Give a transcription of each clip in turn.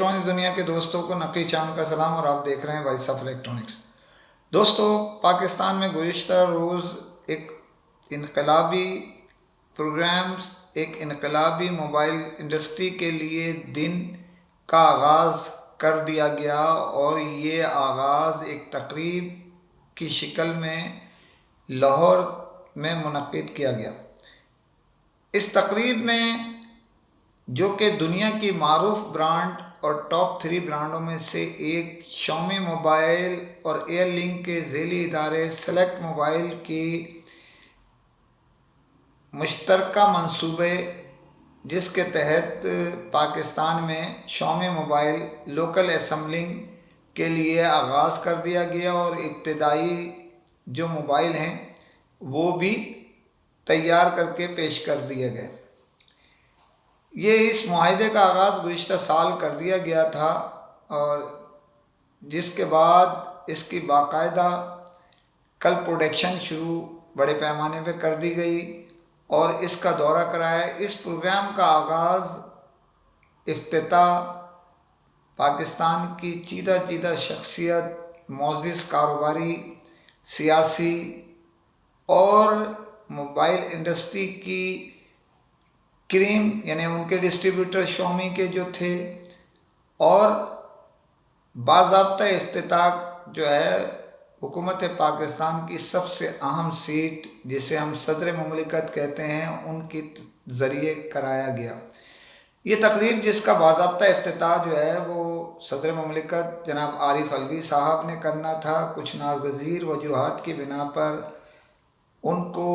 Electronics دنیا کے دوستوں کو نقی چاند کا سلام، اور آپ دیکھ رہے ہیں وائس آف الیکٹرانکس۔ دوستوں، پاکستان میں گزشتہ روز ایک انقلابی پروگرامز، ایک انقلابی موبائل انڈسٹری کے لیے دن کا آغاز کر دیا گیا، اور یہ آغاز ایک تقریب کی شکل میں لاہور میں منعقد کیا گیا۔ اس تقریب میں جو کہ دنیا کی معروف برانڈ اور ٹاپ 3 برانڈوں میں سے ایک شامی موبائل اور ایئر لنک کے ذیلی ادارے سلیکٹ موبائل کی مشترکہ منصوبے، جس کے تحت پاکستان میں شامی موبائل لوکل اسمبلنگ کے لیے آغاز کر دیا گیا، اور ابتدائی جو موبائل ہیں وہ بھی تیار کر کے پیش کر دیے گئے۔ یہ اس معاہدے کا آغاز گزشتہ سال کر دیا گیا تھا، اور جس کے بعد اس کی باقاعدہ کل پروڈکشن شروع بڑے پیمانے پہ کر دی گئی اور اس کا دورہ کرایا۔ اس پروگرام کا آغاز، افتتاح پاکستان کی چیدہ شخصیت، معزز کاروباری، سیاسی اور موبائل انڈسٹری کی کریم، یعنی ان کے ڈسٹریبیوٹر شامی کے جو تھے، اور باضابطہ افتتاح جو ہے حکومت پاکستان کی سب سے اہم سیٹ، جسے ہم صدر مملکت کہتے ہیں، ان کی ذریعے کرایا گیا۔ یہ تقریب جس کا باضابطہ افتتاح جو ہے وہ صدر مملکت جناب عارف علوی صاحب نے کرنا تھا، کچھ ناگزیر وجوہات کی بنا پر ان کو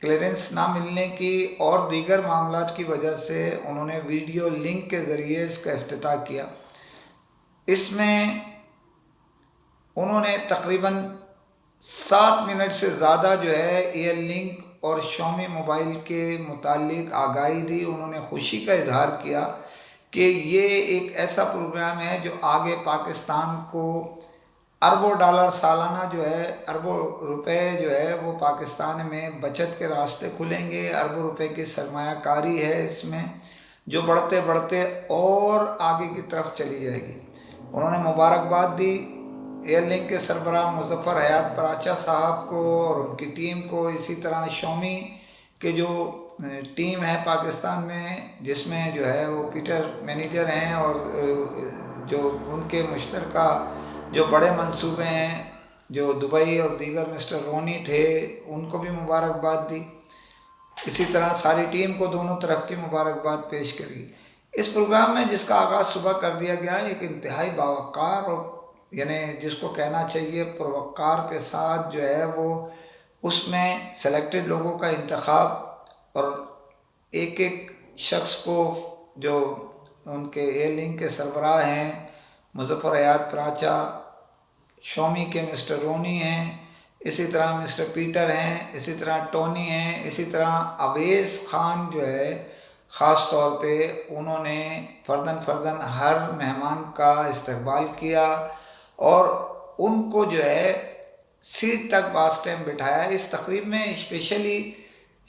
کلیئرنس نہ ملنے کی اور دیگر معاملات کی وجہ سے انہوں نے ویڈیو لنک کے ذریعے اس کا افتتاح کیا۔ اس میں انہوں نے تقریباً 7 منٹ سے زیادہ جو ہے ایئر لنک اور شامی موبائل کے متعلق آگاہی دی۔ انہوں نے خوشی کا اظہار کیا کہ یہ ایک ایسا پروگرام ہے جو آگے پاکستان کو اربوں ڈالر سالانہ جو ہے، اربوں روپے جو ہے وہ پاکستان میں بچت کے راستے کھلیں گے، اربوں روپے کی سرمایہ کاری ہے اس میں، جو بڑھتے بڑھتے اور آگے کی طرف چلی جائے گی۔ انہوں نے مبارکباد دی ایئر لنک کے سربراہ مظفر حیات پراچا صاحب کو اور ان کی ٹیم کو، اسی طرح شامی کے جو ٹیم ہے پاکستان میں، جس میں جو ہے وہ پیٹر مینیجر ہیں، اور جو ان کے مشترکہ جو بڑے منصوبے ہیں، جو دبئی اور دیگر مسٹر رونی تھے، ان کو بھی مبارکباد دی۔ اسی طرح ساری ٹیم کو دونوں طرف کی مبارکباد پیش کری۔ اس پروگرام میں جس کا آغاز صبح کر دیا گیا، ایک انتہائی باوقار اور یعنی جس کو کہنا چاہیے پروقار کے ساتھ جو ہے وہ اس میں سلیکٹڈ لوگوں کا انتخاب، اور ایک ایک شخص کو جو ان کے ایئر لنک کے سربراہ ہیں، مظفر حیات پراچا، شامی کے مسٹر رونی ہیں، اسی طرح مسٹر پیٹر ہیں، اسی طرح ٹونی ہیں، اسی طرح اویس خان جو ہے، خاص طور پہ انہوں نے فرداً ہر مہمان کا استقبال کیا اور ان کو جو ہے سیٹ تک بعض ٹائم بٹھایا۔ اس تقریب میں اسپیشلی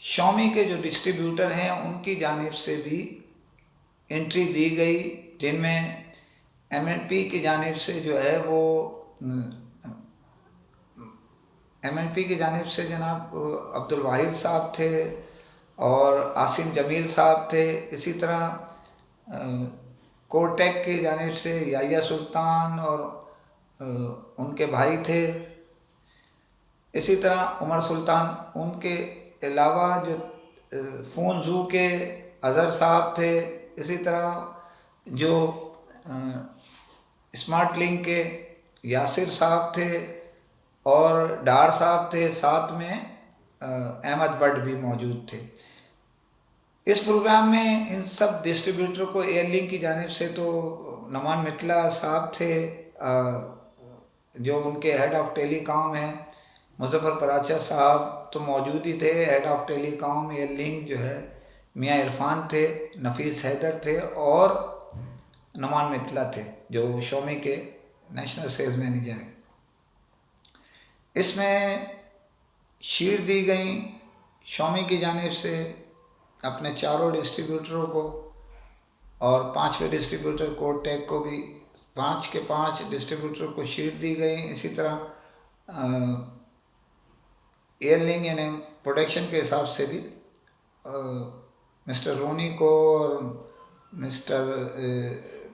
شامی کے جو ڈسٹریبیوٹر ہیں ان کی جانب سے بھی انٹری دی گئی، جن میں ایم این پی کی جانب سے جو ہے وہ ایم این پی کی جانب سے جناب عبدالواحد صاحب تھے اور عاصم جمیل صاحب تھے، اسی طرح کورٹیک کی جانب سے یحییٰ سلطان اور ان کے بھائی تھے، اسی طرح عمر سلطان، ان کے علاوہ جو فون زو کے اظہر صاحب تھے، اسی طرح جو اسمارٹ لنک کے یاسر صاحب تھے اور ڈار صاحب تھے، ساتھ میں احمد بٹ بھی موجود تھے۔ اس پروگرام میں ان سب ڈسٹریبیوٹر کو ایئر لنک کی جانب سے تو نمان مٹلا صاحب تھے جو ان کے ہیڈ آف ٹیلی کام ہیں، مظفر پراچا صاحب تو موجود ہی تھے، head of telecom Airlink جو ہے میاں عرفان تھے، نفیس حیدر تھے اور نمان مٹلا تھے جو شامی کے نیشنل سیلز مینیجر ہیں۔ اس میں شیر دی گئیں شامی کی جانب سے اپنے چاروں ڈسٹریبیوٹروں کو، اور 5ویں ڈسٹریبیوٹر کوڈ-ٹیک کو بھی 5 کے 5 ڈسٹریبیوٹر کو شیٹ دی گئی. اسی طرح ایئر لنک یعنی پروڈکشن کے حساب سے بھی مسٹر رونی کو اور مسٹر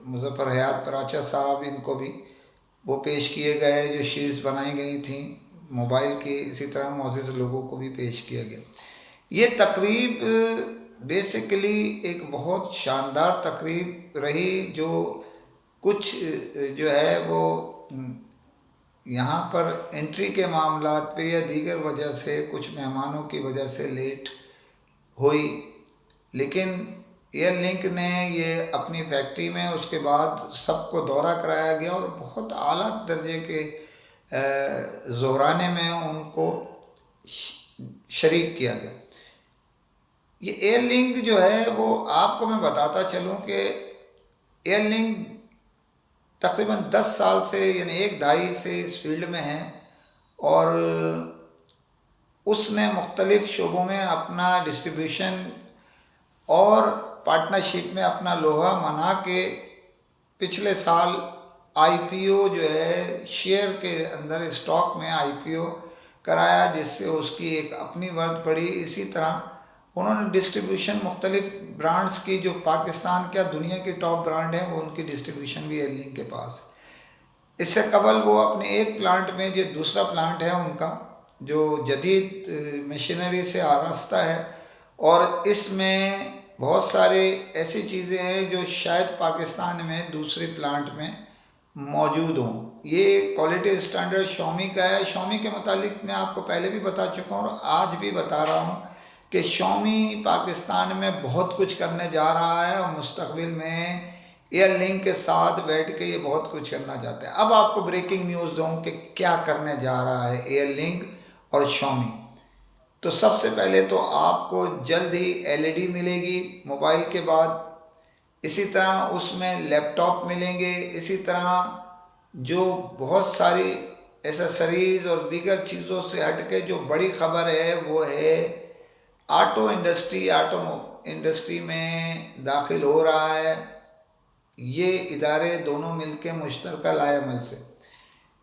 مظفر حیات پراچا صاحب ان کو بھی وہ پیش کیے گئے جو شیٹس بنائی گئی تھیں موبائل کی. اسی طرح معزز لوگوں کو بھی پیش کیا گیا. یہ تقریب بیسیکلی ایک بہت شاندار تقریب رہی جو کچھ جو ہے وہ یہاں پر انٹری کے معاملات پہ یا دیگر وجہ سے کچھ مہمانوں کی وجہ سے لیٹ ہوئی، لیکن ایئر لنک نے یہ اپنی فیکٹری میں اس کے بعد سب کو دورہ کرایا گیا اور بہت اعلیٰ درجے کے زہرانے میں ان کو شریک کیا گیا. یہ ایئر لنک جو ہے وہ آپ کو میں بتاتا چلوں کہ ایئر لنک تقریباً 10 سال سے یعنی 1-2.5 سے اس فیلڈ میں ہے اور اس نے مختلف شعبوں میں اپنا ڈسٹریبیوشن اور پارٹنرشپ میں اپنا لوہا منا کے پچھلے سال آئی پی او جو ہے شیئر کے اندر اسٹاک میں آئی پی او کرایا جس سے اس کی ایک اپنی ورتھ بڑھی. اسی طرح انہوں نے ڈسٹریبیوشن مختلف برانڈز کی جو پاکستان کیا دنیا کی ٹاپ برانڈ ہیں وہ ان کی ڈسٹریبیوشن بھی ایئر لنک کے پاس ہے. اس سے قبل وہ اپنے ایک پلانٹ میں جو دوسرا پلانٹ ہے ان کا جو جدید مشینری سے آراستہ ہے اور اس میں بہت سارے ایسی چیزیں ہیں جو شاید پاکستان میں دوسرے پلانٹ میں موجود ہوں. یہ کوالٹی اسٹینڈرڈ شامی کا ہے. شامی کے متعلق میں آپ کو پہلے بھی بتا چکا ہوں اور آج بھی بتا رہا ہوں کہ شامی پاکستان میں بہت کچھ کرنے جا رہا ہے اور مستقبل میں ایئر لنک کے ساتھ بیٹھ کے یہ بہت کچھ کرنا چاہتے ہیں. اب آپ کو بریکنگ نیوز دوں کہ کیا کرنے جا رہا ہے ایئر لنک اور شامی. تو سب سے پہلے تو آپ کو جلد ہی LED ملے گی موبائل کے بعد. اسی طرح اس میں لیپ ٹاپ ملیں گے. اسی طرح جو بہت ساری ایسیسریز اور دیگر چیزوں سے ہٹ کے جو بڑی خبر ہے وہ ہے آٹو انڈسٹری میں داخل ہو رہا ہے یہ ادارے دونوں مل کے مشترکہ لائے عمل سے.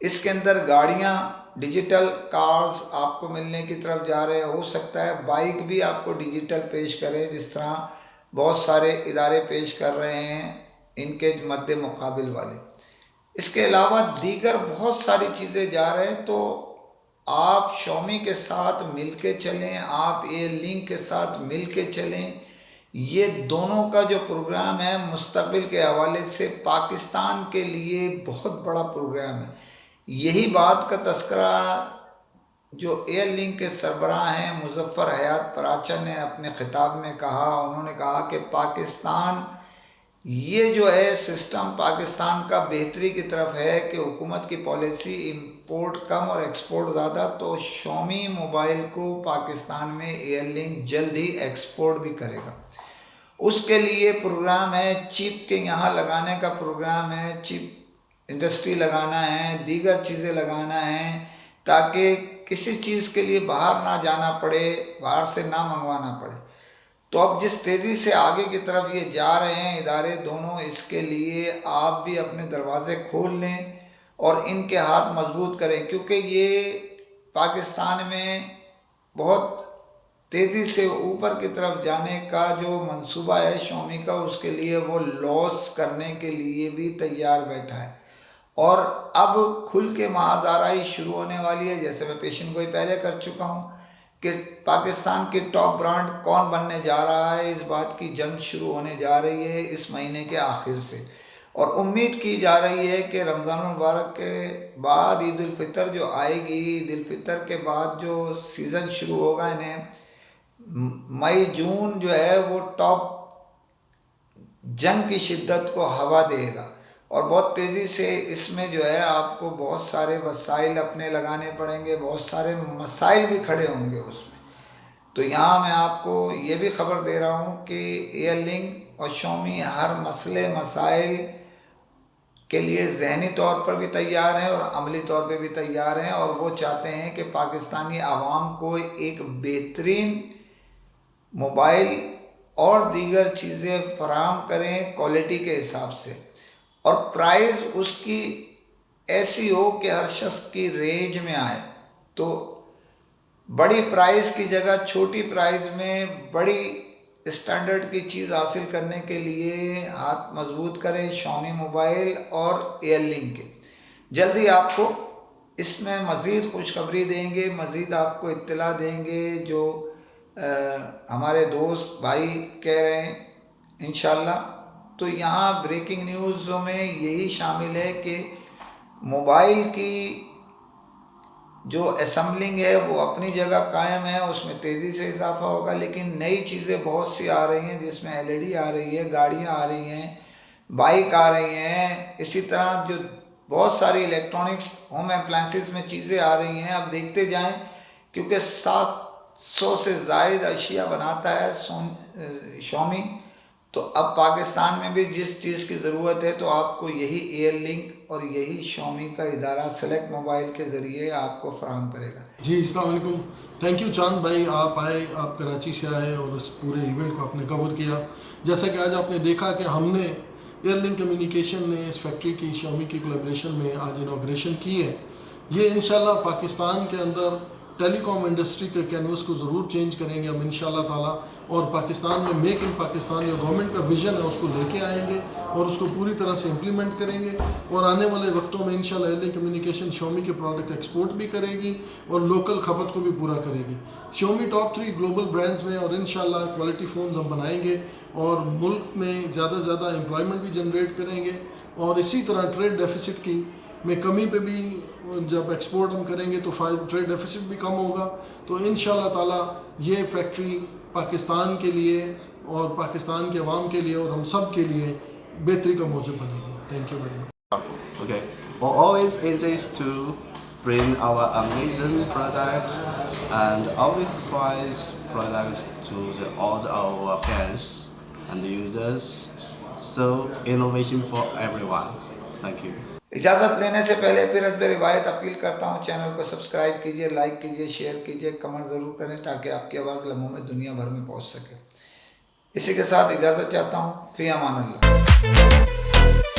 اس کے اندر گاڑیاں ڈیجیٹل کارز آپ کو ملنے کی طرف جا رہے ہیں. ہو سکتا ہے بائک بھی آپ کو ڈیجیٹل پیش کرے جس طرح بہت سارے ادارے پیش کر رہے ہیں ان کے مد مقابل والے. اس کے علاوہ دیگر بہت ساری چیزیں جا رہے ہیں. تو آپ شامی کے ساتھ مل کے چلیں, آپ ایئر لنک کے ساتھ مل کے چلیں. یہ دونوں کا جو پروگرام ہے مستقبل کے حوالے سے پاکستان کے لیے بہت بڑا پروگرام ہے. یہی بات کا تذکرہ جو ایئر لنک کے سربراہ ہیں مظفر حیات پراچا نے اپنے خطاب میں کہا. انہوں نے کہا کہ پاکستان یہ جو ہے سسٹم پاکستان کا بہتری کی طرف ہے کہ حکومت کی پالیسی امپورٹ کم اور ایکسپورٹ زیادہ. تو شامی موبائل کو پاکستان میں ایئر لنک جلد ہی ایکسپورٹ بھی کرے گا. اس کے لیے پروگرام ہے چپ کے یہاں لگانے کا پروگرام ہے, چپ انڈسٹری لگانا ہے, دیگر چیزیں لگانا ہے تاکہ کسی چیز کے لیے باہر نہ جانا پڑے, باہر سے نہ منگوانا پڑے. تو اب جس تیزی سے آگے کی طرف یہ جا رہے ہیں ادارے دونوں, اس کے لیے آپ بھی اپنے دروازے کھول لیں اور ان کے ہاتھ مضبوط کریں کیونکہ یہ پاکستان میں بہت تیزی سے اوپر کی طرف جانے کا جو منصوبہ ہے شامی کا, اس کے لیے وہ لاس کرنے کے لیے بھی تیار بیٹھا ہے. اور اب کھل کے مہازارائی شروع ہونے والی ہے. جیسے میں پیشن گوئی پہلے کر چکا ہوں کہ پاکستان کے ٹاپ برانڈ کون بننے جا رہا ہے, اس بات کی جنگ شروع ہونے جا رہی ہے اس مہینے کے آخر سے. اور امید کی جا رہی ہے کہ رمضان المبارک کے بعد عید الفطر جو آئے گی, عید الفطر کے بعد جو سیزن شروع ہوگا انہیں مئی جون جو ہے وہ ٹاپ جنگ کی شدت کو ہوا دے گا اور بہت تیزی سے اس میں جو ہے آپ کو بہت سارے وسائل اپنے لگانے پڑیں گے, بہت سارے مسائل بھی کھڑے ہوں گے اس میں. تو یہاں میں آپ کو یہ بھی خبر دے رہا ہوں کہ ایئر لنک اور شامی ہر مسئلے مسائل کے لیے ذہنی طور پر بھی تیار ہیں اور عملی طور پہ بھی تیار ہیں اور وہ چاہتے ہیں کہ پاکستانی عوام کو ایک بہترین موبائل اور دیگر چیزیں فراہم کریں کوالٹی کے حساب سے، اور پرائز اس کی ایسی ہو کہ ہر شخص کی رینج میں آئے۔ تو بڑی پرائز کی جگہ چھوٹی پرائز میں بڑی اسٹینڈرڈ کی چیز حاصل کرنے کے لیے ہاتھ مضبوط کریں شامی موبائل اور ایئر لنک کے۔ جلدی آپ کو اس میں مزید خوشخبری دیں گے، مزید آپ کو اطلاع دیں گے، جو ہمارے دوست بھائی کہہ رہے ہیں انشاءاللہ۔ تو یہاں بریکنگ نیوزوں میں یہی شامل ہے کہ موبائل کی جو اسمبلنگ ہے وہ اپنی جگہ قائم ہے، اس میں تیزی سے اضافہ ہوگا، لیکن نئی چیزیں بہت سی آ رہی ہیں، جس میں LED آ رہی ہے، گاڑیاں آ رہی ہیں، بائک آ رہی ہیں، اسی طرح جو بہت ساری الیکٹرانکس ہوم اپلائنسز میں چیزیں آ رہی ہیں۔ اب دیکھتے جائیں، کیونکہ 700 سے زائد اشیاء بناتا ہے شامی، تو اب پاکستان میں بھی جس چیز کی ضرورت ہے تو آپ کو یہی ایئر لنک اور یہی شامی کا ادارہ سلیکٹ موبائل کے ذریعے آپ کو فراہم کرے گا۔ جی السلام علیکم، تھینک یو چاند بھائی، آپ آئے، آپ کراچی سے آئے اور اس پورے ایونٹ کو آپ نے کور کیا۔ جیسا کہ آج آپ نے دیکھا کہ ہم نے ایئر لنک کمیونیکیشن نے اس فیکٹری کی شامی کی کولیبریشن میں آج انوگریشن کی ہے۔ یہ انشاءاللہ پاکستان کے اندر ٹیلی کام انڈسٹری کے کینوس کو ضرور چینج کریں گے ہم انشاءاللہ تعالیٰ، اور پاکستان میں میک ان پاکستان جو گورنمنٹ کا ویژن ہے اس کو لے کے آئیں گے اور اس کو پوری طرح سے امپلیمنٹ کریں گے، اور آنے والے وقتوں میں انشاءاللہ ایئر لنک کمیونیکیشن شامی کے پروڈکٹ ایکسپورٹ بھی کرے گی اور لوکل کھپت کو بھی پورا کرے گی۔ شامی ٹاپ 3 گلوبل برانڈز میں، اور انشاءاللہ کوالٹی فونز ہم بنائیں گے اور ملک میں زیادہ سے زیادہ امپلائمنٹ بھی جنریٹ کریں گے، اور اسی طرح ٹریڈ ڈیفیسٹ کی میں کمی پہ بھی جب ایکسپورٹ ہم کریں گے تو ٹریڈ ڈیفیسٹ بھی کم ہوگا۔ تو انشاءاللہ تعالیٰ یہ فیکٹری پاکستان کے لیے اور پاکستان کے عوام کے لیے اور ہم سب کے لیے بہتری کا موجب بنے گی۔ Thank you very much. Okay, we're always anxious to bring our amazing products and always price products to all our fans and users. So innovation for everyone. Thank you. اجازت لینے سے پہلے پھر حسب روایت اپیل کرتا ہوں، چینل کو سبسکرائب کیجئے، لائک کیجئے، شیئر کیجئے، کمنٹ ضرور کریں تاکہ آپ کی آواز لمحوں میں دنیا بھر میں پہنچ سکے۔ اسی کے ساتھ اجازت چاہتا ہوں، فی امان اللہ۔